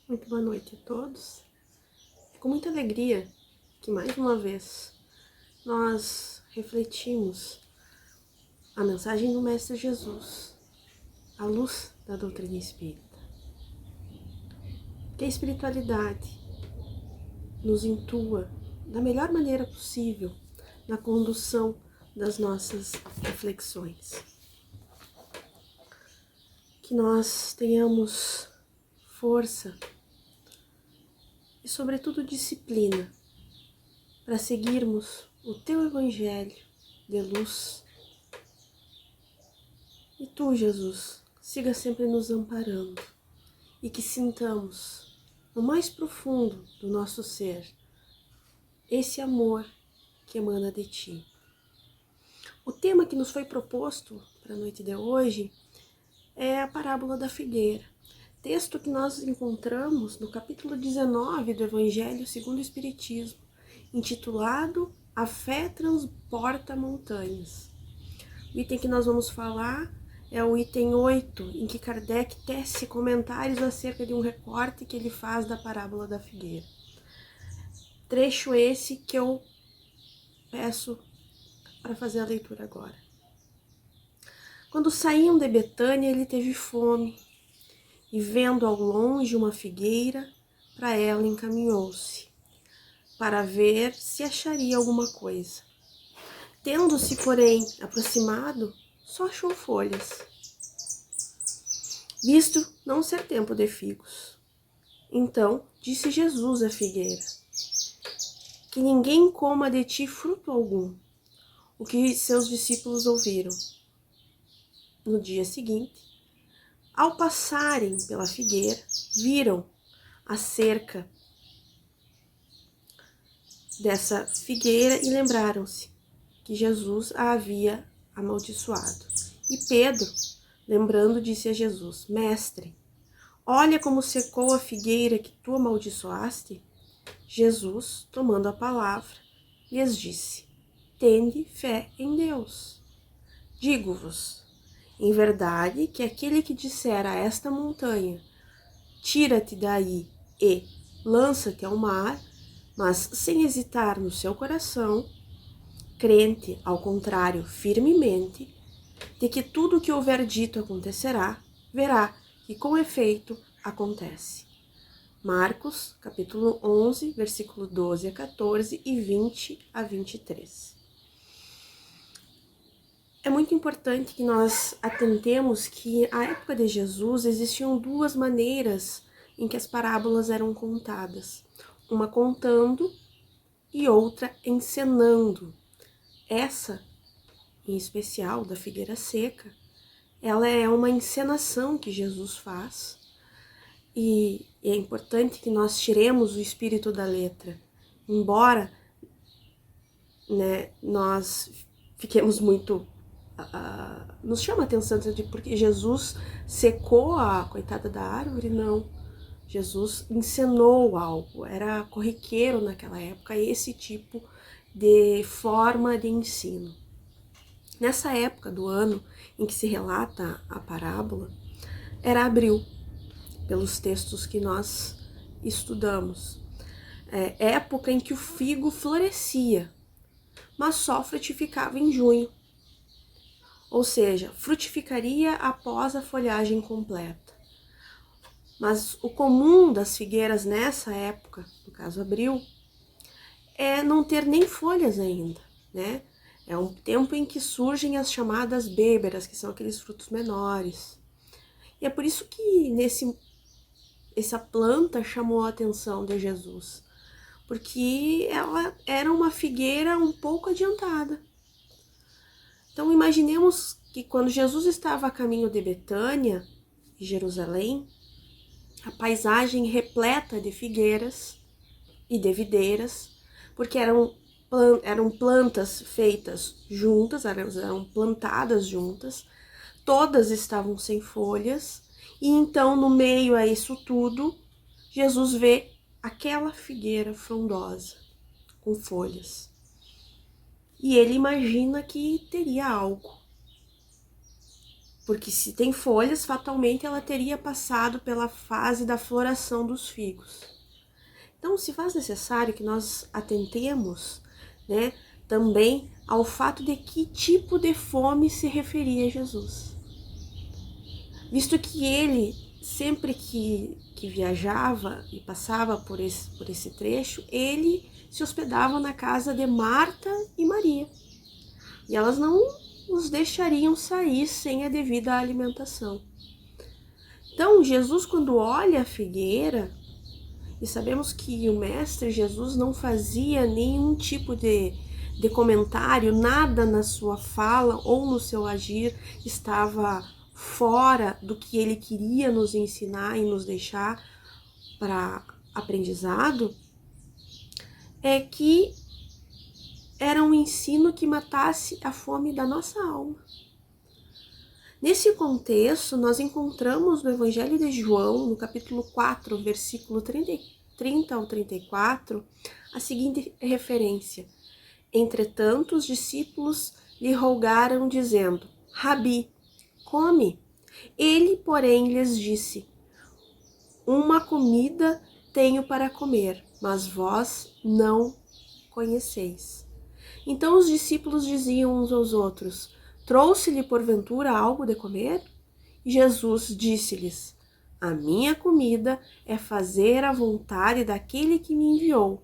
Muito boa noite a todos. É com muita alegria que mais uma vez nós refletimos a mensagem do Mestre Jesus, à luz da doutrina espírita. Que a espiritualidade nos intua da melhor maneira possível na condução das nossas reflexões. Que nós tenhamos força e, sobretudo, disciplina para seguirmos o teu Evangelho de luz. E tu, Jesus, siga sempre nos amparando e que sintamos no mais profundo do nosso ser esse amor que emana de ti. O tema que nos foi proposto para a noite de hoje é a parábola da figueira, texto que nós encontramos no capítulo 19 do Evangelho segundo o Espiritismo, intitulado A Fé Transporta Montanhas. O item que nós vamos falar é o item 8, em que Kardec tece comentários acerca de um recorte que ele faz da parábola da figueira. Trecho esse que eu peço para fazer a leitura agora. Quando saíam de Betânia, ele teve fome, e vendo ao longe uma figueira, para ela encaminhou-se, para ver se acharia alguma coisa. Tendo-se, porém, aproximado, só achou folhas, visto não ser tempo de figos. Então disse Jesus à figueira: que ninguém coma de ti fruto algum. O que seus discípulos ouviram. No dia seguinte, ao passarem pela figueira, viram a cerca dessa figueira e lembraram-se que Jesus a havia amaldiçoado. E Pedro, lembrando, disse a Jesus: Mestre, olha como secou a figueira que tu amaldiçoaste. Jesus, tomando a palavra, lhes disse: Tende fé em Deus. Digo-vos, em verdade, que aquele que disser a esta montanha: tira-te daí e lança-te ao mar, mas sem hesitar no seu coração, crente, ao contrário, firmemente, de que tudo o que houver dito acontecerá, verá que com efeito acontece. Marcos, capítulo 11, versículo 12 a 14 e 20 a 23. É muito importante que nós atentemos que à época de Jesus existiam duas maneiras em que as parábolas eram contadas. Uma contando e outra encenando. Essa, em especial, da figueira seca, ela é uma encenação que Jesus faz. E é importante que nós tiremos o espírito da letra. Embora nós fiquemos muito... nos chama a atenção porque Jesus secou a coitada da árvore, não. Jesus encenou algo, era corriqueiro naquela época esse tipo de forma de ensino. Nessa época do ano em que se relata a parábola, era abril, pelos textos que nós estudamos. Época em que o figo florescia, mas só frutificava em junho. Ou seja, frutificaria após a folhagem completa. Mas o comum das figueiras nessa época, no caso abril, é não ter nem folhas ainda, né? É um tempo em que surgem as chamadas bêberas, que são aqueles frutos menores. E é por isso que essa planta chamou a atenção de Jesus, porque ela era uma figueira um pouco adiantada. Então imaginemos que quando Jesus estava a caminho de Betânia, Jerusalém, a paisagem repleta de figueiras e de videiras, porque eram plantas feitas juntas, eram plantadas juntas, todas estavam sem folhas, e então no meio a isso tudo, Jesus vê aquela figueira frondosa, com folhas. E ele imagina que teria algo. porque se tem folhas, fatalmente ela teria passado pela fase da floração dos figos. Então, se faz necessário que nós atentemos, né, também ao fato de que tipo de fome se referia a Jesus. Visto que ele, sempre que viajava e passava por esse trecho, ele se hospedava na casa de Marta e Maria. E elas não os deixariam sair sem a devida alimentação. Então, Jesus, quando olha a figueira, e sabemos que o Mestre Jesus não fazia nenhum tipo de comentário, nada na sua fala ou no seu agir estava fora do que ele queria nos ensinar e nos deixar para aprendizado, é que era um ensino que matasse a fome da nossa alma. Nesse contexto, nós encontramos no Evangelho de João, no capítulo 4, versículo 30 ao 34, a seguinte referência: Entretanto, os discípulos lhe rogaram, dizendo: Rabi, come. Ele, porém, lhes disse: Uma comida tenho para comer, mas vós não conheceis. Então os discípulos diziam uns aos outros: Trouxe-lhe porventura algo de comer? E Jesus disse-lhes: A minha comida é fazer a vontade daquele que me enviou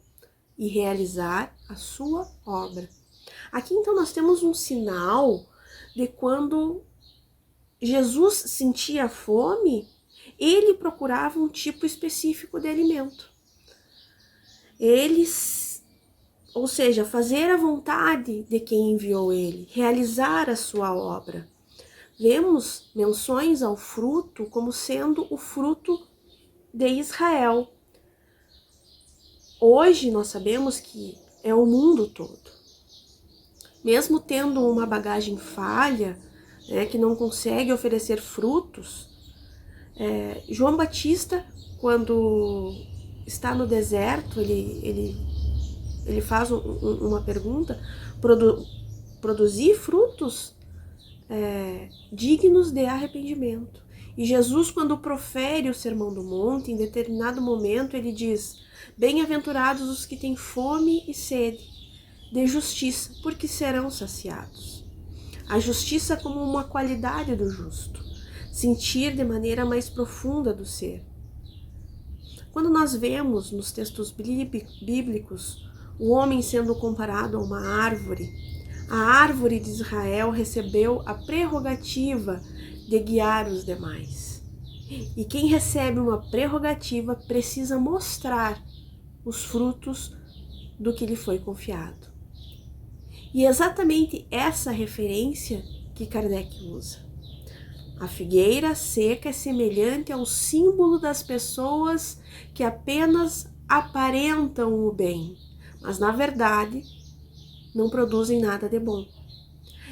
e realizar a sua obra. Aqui então nós temos um sinal de quando Jesus sentia fome, ele procurava um tipo específico de alimento. Ou seja, fazer a vontade de quem enviou ele, realizar a sua obra. Vemos menções ao fruto como sendo o fruto de Israel. Hoje nós sabemos que é o mundo todo. Mesmo tendo uma bagagem falha, né, que não consegue oferecer frutos, João Batista, quando está no deserto, ele faz uma pergunta: produzir frutos dignos de arrependimento. E Jesus, quando profere o Sermão do Monte, em determinado momento, ele diz: Bem-aventurados os que têm fome e sede de justiça, porque serão saciados. A justiça como uma qualidade do justo, sentir de maneira mais profunda do ser. Quando nós vemos nos textos bíblicos o homem sendo comparado a uma árvore, a árvore de Israel recebeu a prerrogativa de guiar os demais. E quem recebe uma prerrogativa precisa mostrar os frutos do que lhe foi confiado. E é exatamente essa referência que Kardec usa. A figueira seca é semelhante ao símbolo das pessoas que apenas aparentam o bem, mas na verdade não produzem nada de bom.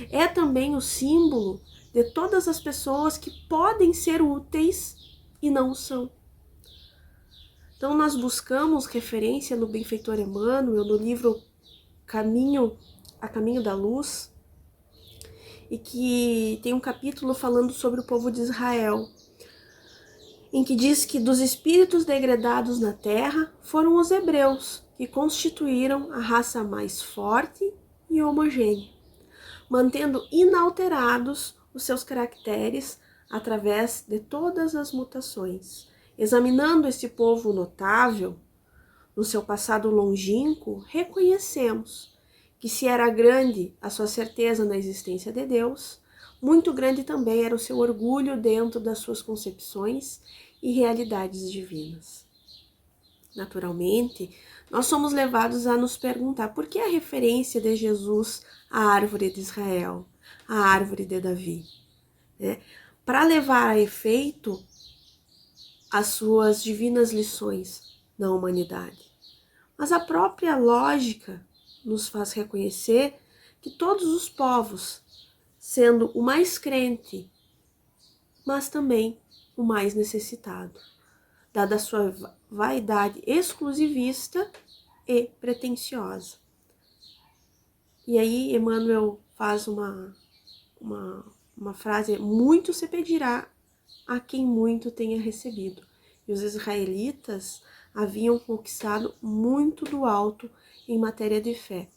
É também o símbolo de todas as pessoas que podem ser úteis e não são. Então nós buscamos referência no benfeitor Emmanuel, no livro A Caminho da Luz, e que tem um capítulo falando sobre o povo de Israel, em que diz que dos espíritos degradados na terra foram os hebreus, que constituíram a raça mais forte e homogênea, mantendo inalterados os seus caracteres através de todas as mutações. Examinando esse povo notável, no seu passado longínquo, reconhecemos que se era grande a sua certeza na existência de Deus, muito grande também era o seu orgulho dentro das suas concepções e realidades divinas. Naturalmente, nós somos levados a nos perguntar por que a referência de Jesus à árvore de Israel, à árvore de Davi, né? Para levar a efeito as suas divinas lições na humanidade. Mas a própria lógica nos faz reconhecer que todos os povos, sendo o mais crente, mas também o mais necessitado, dada a sua vaidade exclusivista e pretensiosa. E aí Emmanuel faz uma uma frase: muito se pedirá a quem muito tenha recebido. E os israelitas haviam conquistado muito do alto em matéria de fé,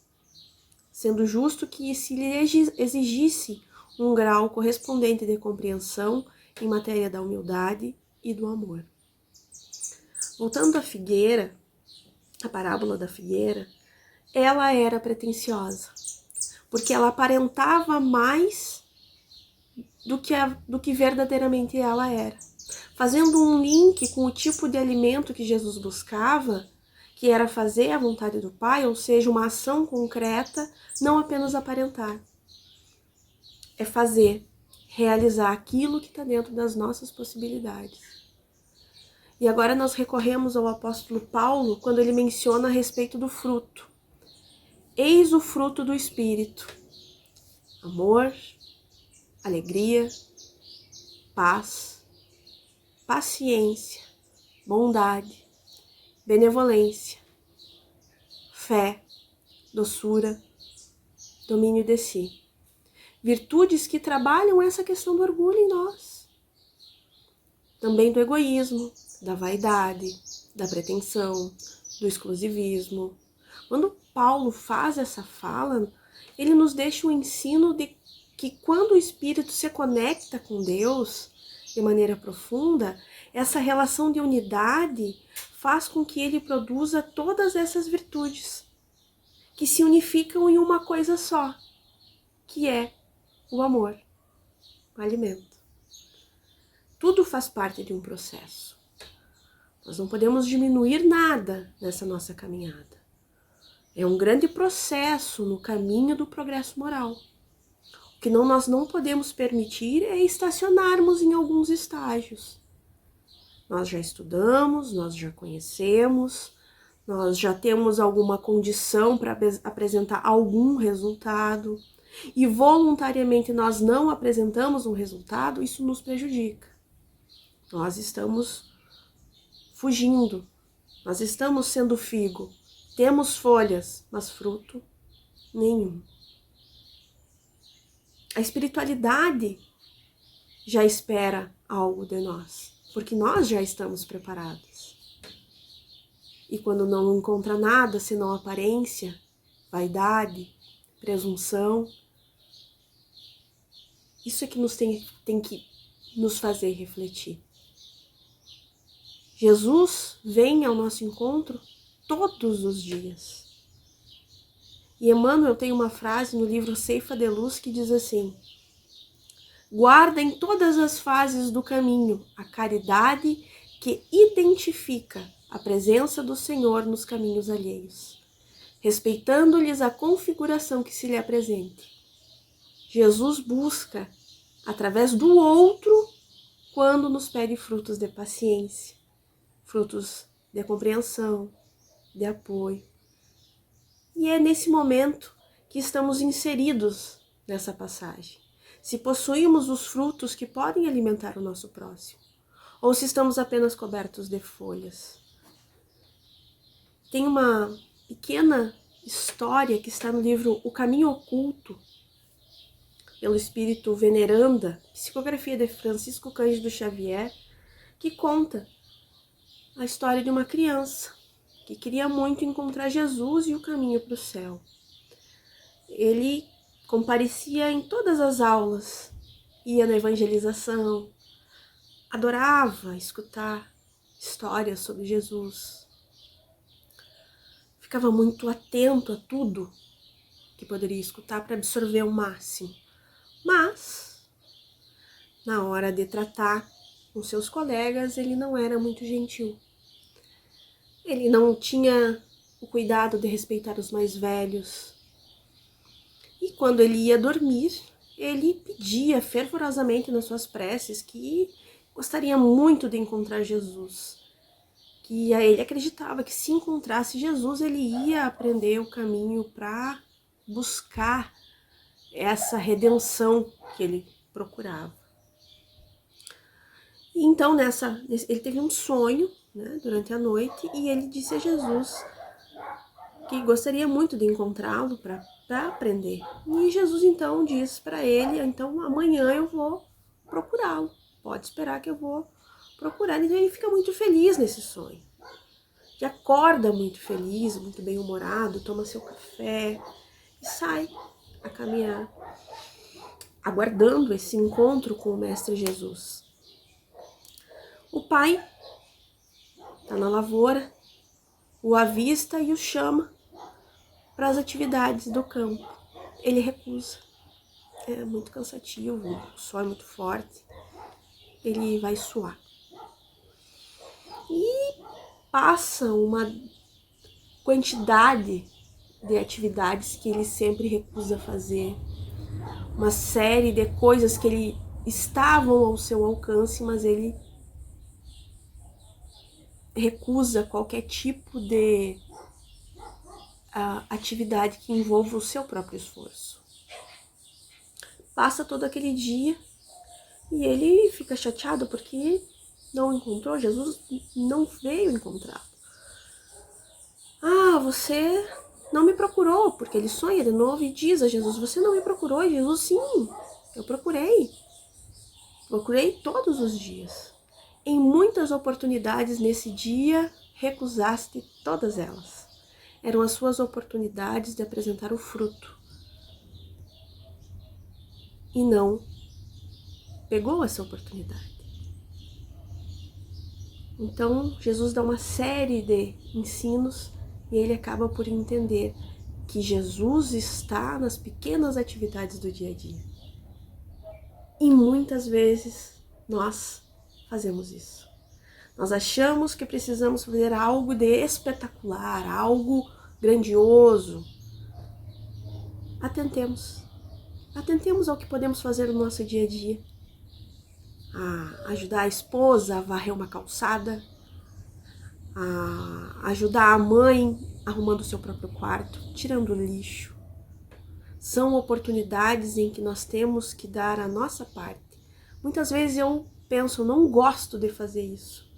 sendo justo que se lhe exigisse um grau correspondente de compreensão em matéria da humildade e do amor. Voltando à figueira, a parábola da figueira, ela era pretensiosa, porque ela aparentava mais do que verdadeiramente ela era. Fazendo um link com o tipo de alimento que Jesus buscava, que era fazer a vontade do Pai, ou seja, uma ação concreta, não apenas aparentar. É fazer, realizar aquilo que está dentro das nossas possibilidades. E agora nós recorremos ao apóstolo Paulo quando ele menciona a respeito do fruto. Eis o fruto do Espírito: amor, alegria, paz, paciência, bondade, benevolência, fé, doçura, domínio de si. Virtudes que trabalham essa questão do orgulho em nós. Também do egoísmo, da vaidade, da pretensão, do exclusivismo. Quando Paulo faz essa fala, ele nos deixa um ensino de que quando o Espírito se conecta com Deus de maneira profunda, essa relação de unidade faz com que ele produza todas essas virtudes, que se unificam em uma coisa só, que é o amor, o alimento. Tudo faz parte de um processo. Nós não podemos diminuir nada nessa nossa caminhada. É um grande processo no caminho do progresso moral. O que nós não podemos permitir é estacionarmos em alguns estágios. Nós já estudamos, nós já conhecemos, nós já temos alguma condição para apresentar algum resultado e voluntariamente nós não apresentamos um resultado, isso nos prejudica. Nós estamos fugindo, nós estamos sendo figo, temos folhas, mas fruto nenhum. A espiritualidade já espera algo de nós, porque nós já estamos preparados. E quando não encontra nada senão aparência, vaidade, presunção, isso é que tem que nos fazer refletir. Jesus vem ao nosso encontro todos os dias. E Emmanuel tem uma frase no livro Ceifa de Luz que diz assim: guarda em todas as fases do caminho a caridade que identifica a presença do Senhor nos caminhos alheios, respeitando-lhes a configuração que se lhe apresente. Jesus busca, através do outro, quando nos pede frutos de paciência, frutos de compreensão, de apoio. E é nesse momento que estamos inseridos nessa passagem. Se possuímos os frutos que podem alimentar o nosso próximo, ou se estamos apenas cobertos de folhas. Tem uma pequena história que está no livro O Caminho Oculto, pelo espírito Veneranda, psicografia de Francisco Cândido Xavier, que conta a história de uma criança que queria muito encontrar Jesus e o caminho para o céu. Ele comparecia em todas as aulas, ia na evangelização, adorava escutar histórias sobre Jesus. Ficava muito atento a tudo que poderia escutar para absorver o máximo. Mas, na hora de tratar com seus colegas, ele não era muito gentil. Ele não tinha o cuidado de respeitar os mais velhos. E quando ele ia dormir, ele pedia fervorosamente nas suas preces que gostaria muito de encontrar Jesus. Que ele acreditava que se encontrasse Jesus, ele ia aprender o caminho para buscar essa redenção que ele procurava. E então ele teve um sonho, né, durante a noite, e ele disse a Jesus que gostaria muito de encontrá-lo para para aprender. E Jesus então diz para ele, então amanhã eu vou procurá-lo. Pode esperar que eu vou procurar. Então ele fica muito feliz nesse sonho. E acorda muito feliz, muito bem-humorado, toma seu café e sai a caminhar, aguardando esse encontro com o Mestre Jesus. O pai está na lavoura, o avista e o chama para as atividades do campo. Ele recusa. É muito cansativo, o sol é muito forte, ele vai suar. E passa uma quantidade de atividades que ele sempre recusa fazer, uma série de coisas que ele estavam ao seu alcance, mas ele recusa qualquer tipo de atividade que envolva o seu próprio esforço. Passa todo aquele dia e ele fica chateado porque não encontrou, Jesus não veio encontrá-lo. Você não me procurou, porque ele sonha de novo e diz a Jesus, você não me procurou? E Jesus, sim, eu procurei. Procurei todos os dias. Em muitas oportunidades nesse dia, recusaste todas elas. Eram as suas oportunidades de apresentar o fruto. E não pegou essa oportunidade. Então, Jesus dá uma série de ensinos e ele acaba por entender que Jesus está nas pequenas atividades do dia a dia. E muitas vezes nós fazemos isso. Nós achamos que precisamos fazer algo de espetacular, algo grandioso. Atentemos. Atentemos ao que podemos fazer no nosso dia a dia. A ajudar a esposa a varrer uma calçada, a ajudar a mãe arrumando o seu próprio quarto, tirando o lixo. São oportunidades em que nós temos que dar a nossa parte. Muitas vezes eu penso, não gosto de fazer isso,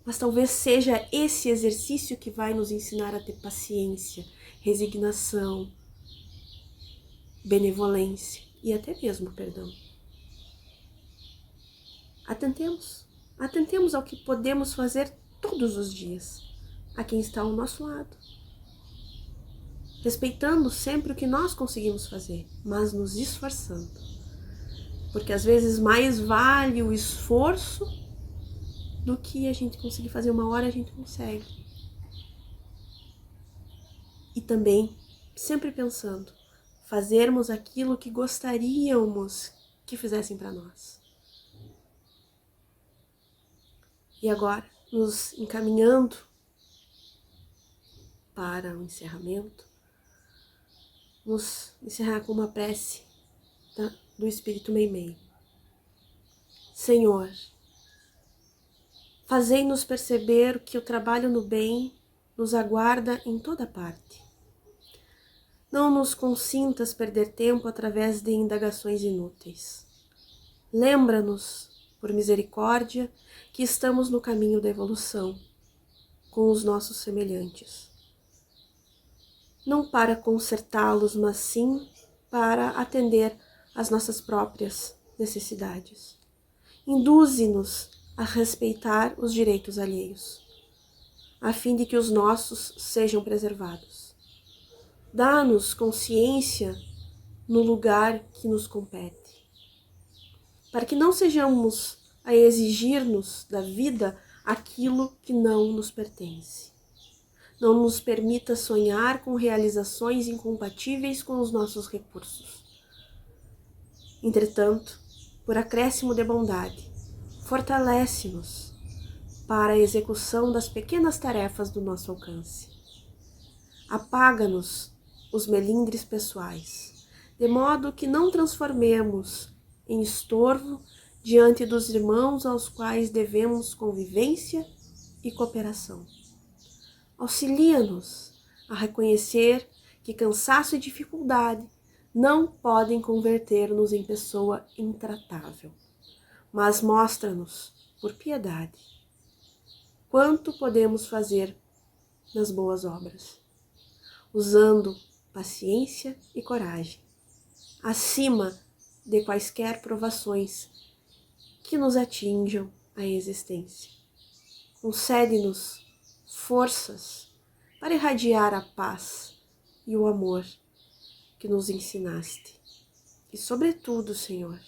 mas talvez seja esse exercício que vai nos ensinar a ter paciência, resignação, benevolência e até mesmo perdão. Atentemos ao que podemos fazer todos os dias, a quem está ao nosso lado. Respeitando sempre o que nós conseguimos fazer, mas nos esforçando. Porque às vezes mais vale o esforço do que a gente conseguir fazer uma hora, a gente consegue. E também, sempre pensando, fazermos aquilo que gostaríamos que fizessem para nós. E agora, nos encaminhando para o encerramento, vamos encerrar com uma prece do Espírito Meimei. Senhor, fazei-nos perceber que o trabalho no bem nos aguarda em toda parte. Não nos consintas perder tempo através de indagações inúteis. Lembra-nos, por misericórdia, que estamos no caminho da evolução, com os nossos semelhantes. Não para consertá-los, mas sim para atender às nossas próprias necessidades. Induze-nos a respeitar os direitos alheios, a fim de que os nossos sejam preservados. Dá-nos consciência no lugar que nos compete, para que não sejamos a exigir-nos da vida aquilo que não nos pertence. Não nos permita sonhar com realizações incompatíveis com os nossos recursos. Entretanto, por acréscimo de bondade, fortalece-nos para a execução das pequenas tarefas do nosso alcance. Apaga-nos os melindres pessoais, de modo que não transformemos em estorvo diante dos irmãos aos quais devemos convivência e cooperação. Auxilia-nos a reconhecer que cansaço e dificuldade não podem converter-nos em pessoa intratável, mas mostra-nos, por piedade, quanto podemos fazer nas boas obras, usando paciência e coragem, acima de quaisquer provações que nos atinjam a existência. Concede-nos forças para irradiar a paz e o amor que nos ensinaste. E, sobretudo, Senhor,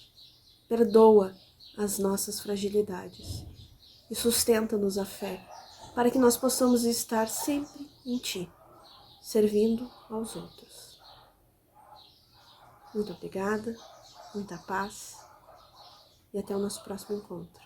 perdoa as nossas fragilidades e sustenta-nos a fé para que nós possamos estar sempre em Ti, servindo aos outros. Muito obrigada, muita paz e até o nosso próximo encontro.